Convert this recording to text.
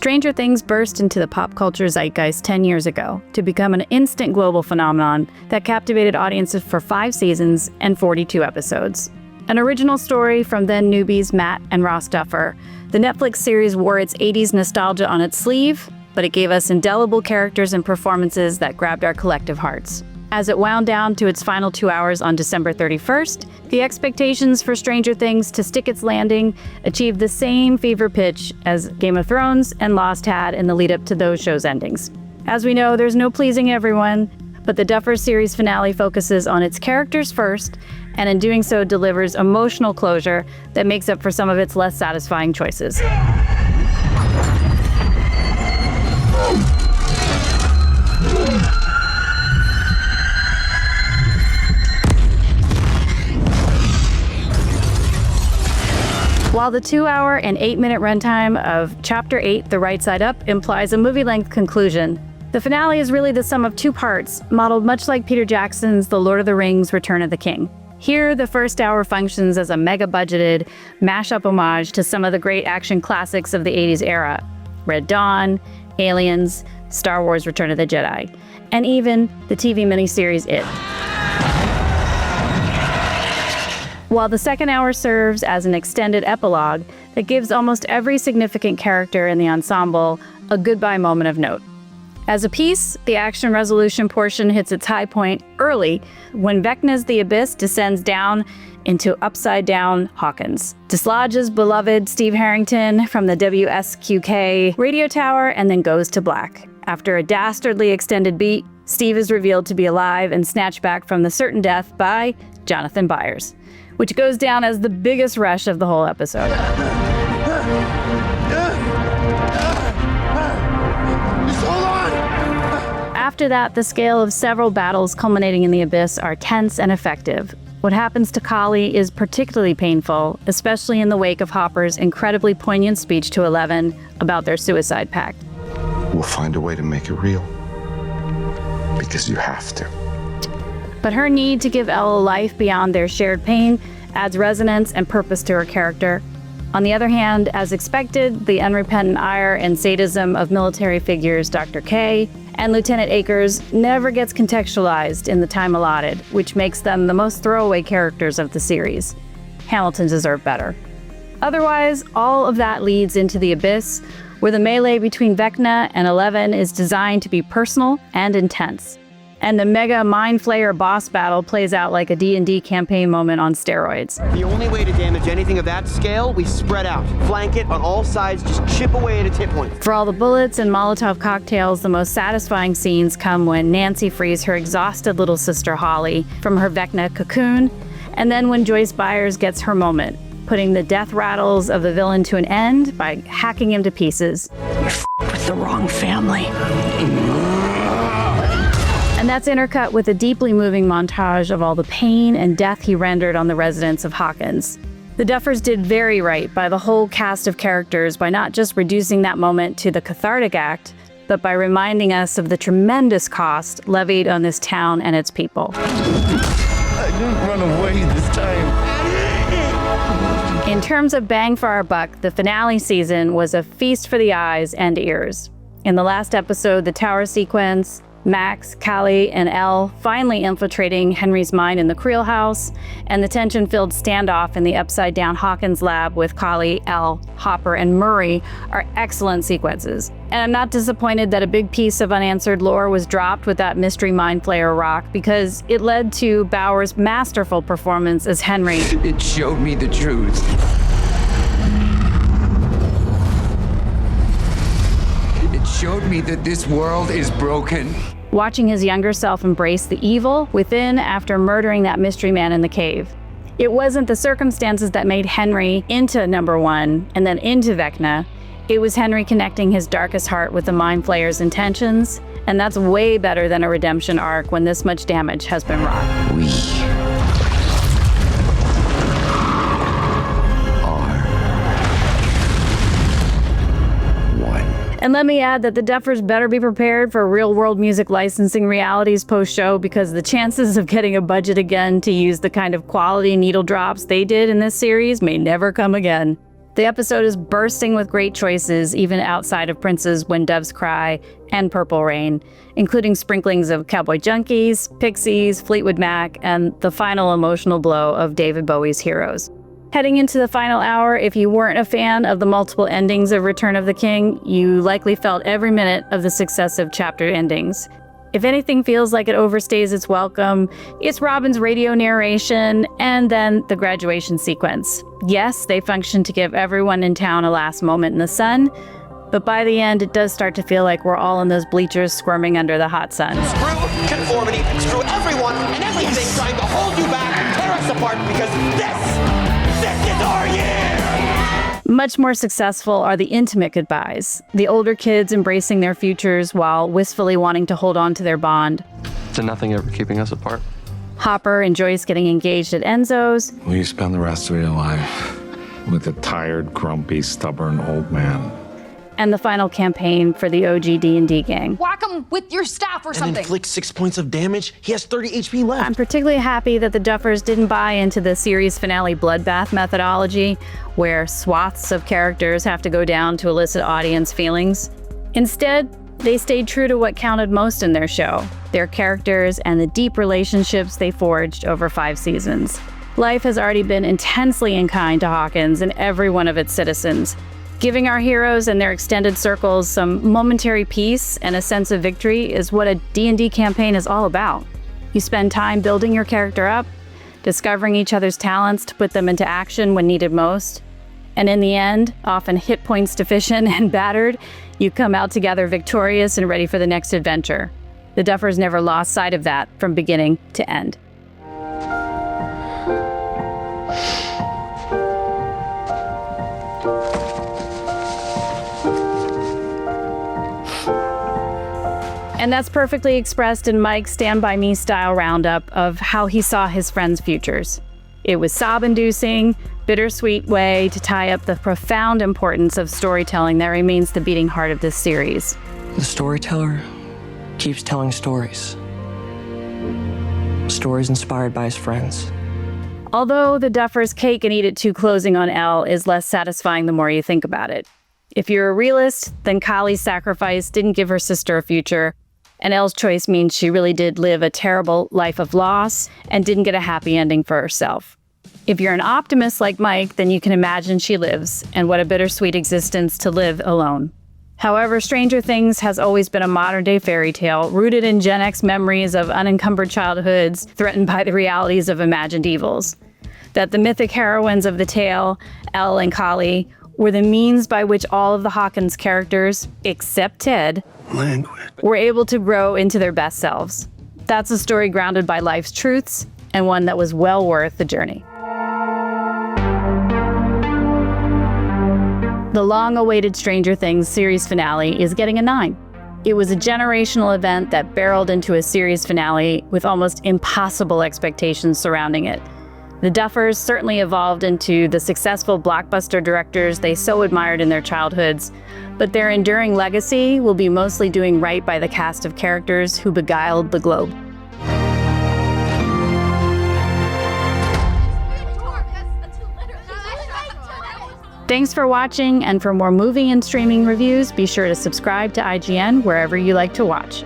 Stranger Things burst into the pop culture zeitgeist 10 years ago to become an instant global phenomenon that captivated audiences for 5 seasons and 42 episodes. An original story from then newbies Matt and Ross Duffer, the Netflix series wore its 80s nostalgia on its sleeve, but it gave us indelible characters and performances that grabbed our collective hearts. As it wound down to its final 2 hours on December 31st, the expectations for Stranger Things to stick its landing achieved the same fever pitch as Game of Thrones and Lost had in the lead-up to those shows' endings. As we know, there's no pleasing everyone, but the Duffer series finale focuses on its characters first, and in doing so delivers emotional closure that makes up for some of its less satisfying choices. While the 2-hour and 8-minute runtime of Chapter 8, The Right Side Up, implies a movie-length conclusion, the finale is really the sum of 2 parts, modeled much like Peter Jackson's The Lord of the Rings: Return of the King. Here, the first hour functions as a mega-budgeted, mash-up homage to some of the great action classics of the 80s era: Red Dawn, Aliens, Star Wars: Return of the Jedi, and even the TV miniseries It. While the second hour serves as an extended epilogue that gives almost every significant character in the ensemble a goodbye moment of note. As a piece, the action resolution portion hits its high point early when Vecna's The Abyss descends down into upside-down Hawkins, dislodges beloved Steve Harrington from the WSQK radio tower, and then goes to black. After a dastardly extended beat, Steve is revealed to be alive and snatched back from the certain death by Jonathan Byers, which goes down as the biggest rush of the whole episode. After that, the scale of several battles culminating in the Abyss are tense and effective. What happens to Kali is particularly painful, especially in the wake of Hopper's incredibly poignant speech to Eleven about their suicide pact. We'll find a way to make it real. Because you have to. But her need to give Elle a life beyond their shared pain adds resonance and purpose to her character. On the other hand, as expected, the unrepentant ire and sadism of military figures Dr. K and Lieutenant Akers never gets contextualized in the time allotted, which makes them the most throwaway characters of the series. Hamilton deserved better. Otherwise, all of that leads into the Abyss, where the melee between Vecna and Eleven is designed to be personal and intense. And the mega Mind Flayer boss battle plays out like a D&D campaign moment on steroids. The only way to damage anything of that scale, we spread out. Flank it on all sides, just chip away at its hit point. For all the bullets and Molotov cocktails, the most satisfying scenes come when Nancy frees her exhausted little sister Holly from her Vecna cocoon, and then when Joyce Byers gets her moment, putting the death rattles of the villain to an end by hacking him to pieces. You're with the wrong family. And that's intercut with a deeply moving montage of all the pain and death he rendered on the residents of Hawkins. The Duffers did very right by the whole cast of characters by not just reducing that moment to the cathartic act, but by reminding us of the tremendous cost levied on this town and its people. I didn't run away this time. In terms of bang for our buck, the finale season was a feast for the eyes and ears. In the last episode, the tower sequence, Max, Callie, and Elle finally infiltrating Henry's mind in the Creel house, and the tension-filled standoff in the upside-down Hawkins lab with Callie, Elle, Hopper, and Murray are excellent sequences. And I'm not disappointed that a big piece of unanswered lore was dropped with that mystery Mind Flayer rock, because it led to Bauer's masterful performance as Henry. It showed me the truth. It showed me that this world is broken. Watching his younger self embrace the evil within after murdering that mystery man in the cave. It wasn't the circumstances that made Henry into number one and then into Vecna. It was Henry connecting his darkest heart with the Mind Flayer's intentions, and that's way better than a redemption arc when this much damage has been wrought. We And let me add that the Duffers better be prepared for real-world music licensing realities post-show, because the chances of getting a budget again to use the kind of quality needle drops they did in this series may never come again. The episode is bursting with great choices, even outside of Prince's When Doves Cry and Purple Rain, including sprinklings of Cowboy Junkies, Pixies, Fleetwood Mac, and the final emotional blow of David Bowie's Heroes. Heading into the final hour, if you weren't a fan of the multiple endings of Return of the King, you likely felt every minute of the successive chapter endings. If anything feels like it overstays its welcome, it's Robin's radio narration and then the graduation sequence. Yes, they function to give everyone in town a last moment in the sun, but by the end, it does start to feel like we're all in those bleachers squirming under the hot sun. Screw conformity, screw everyone and everything trying to hold you back, tear us apart, because this is our year! Much more successful are the intimate goodbyes, the older kids embracing their futures while wistfully wanting to hold on to their bond. To nothing ever keeping us apart. Hopper enjoys getting engaged at Enzo's. Will you spend the rest of your life with a tired, grumpy, stubborn old man? And the final campaign for the OG D&D gang. Whack him with your staff or something. And inflict 6 points of damage. He has 30 HP left. I'm particularly happy that the Duffers didn't buy into the series finale bloodbath methodology, where swaths of characters have to go down to elicit audience feelings. Instead, they stayed true to what counted most in their show, their characters and the deep relationships they forged over 5 seasons. Life has already been intensely unkind to Hawkins and every one of its citizens. Giving our heroes and their extended circles some momentary peace and a sense of victory is what a D&D campaign is all about. You spend time building your character up, discovering each other's talents to put them into action when needed most, and in the end, often hit points deficient and battered, you come out together victorious and ready for the next adventure. The Duffers never lost sight of that from beginning to end. And that's perfectly expressed in Mike's Stand By Me style roundup of how he saw his friends' futures. It was sob-inducing, bittersweet way to tie up the profound importance of storytelling that remains the beating heart of this series. The storyteller keeps telling stories. Stories inspired by his friends. Although the Duffers' cake and eat it too closing on Elle is less satisfying the more you think about it. If you're a realist, then Kali's sacrifice didn't give her sister a future, and Elle's choice means she really did live a terrible life of loss and didn't get a happy ending for herself. If you're an optimist like Mike, then you can imagine she lives, and what a bittersweet existence to live alone. However, Stranger Things has always been a modern-day fairy tale rooted in Gen X memories of unencumbered childhoods threatened by the realities of imagined evils. That the mythic heroines of the tale, Elle and Kali, were the means by which all of the Hawkins characters, except Ted, were able to grow into their best selves. That's a story grounded by life's truths, and one that was well worth the journey. The long-awaited Stranger Things series finale is getting a 9. It was a generational event that barreled into a series finale with almost impossible expectations surrounding it. The Duffers certainly evolved into the successful blockbuster directors they so admired in their childhoods, but their enduring legacy will be mostly doing right by the cast of characters who beguiled the globe. Thanks for watching, and for more movie and streaming reviews, be sure to subscribe to IGN wherever you like to watch.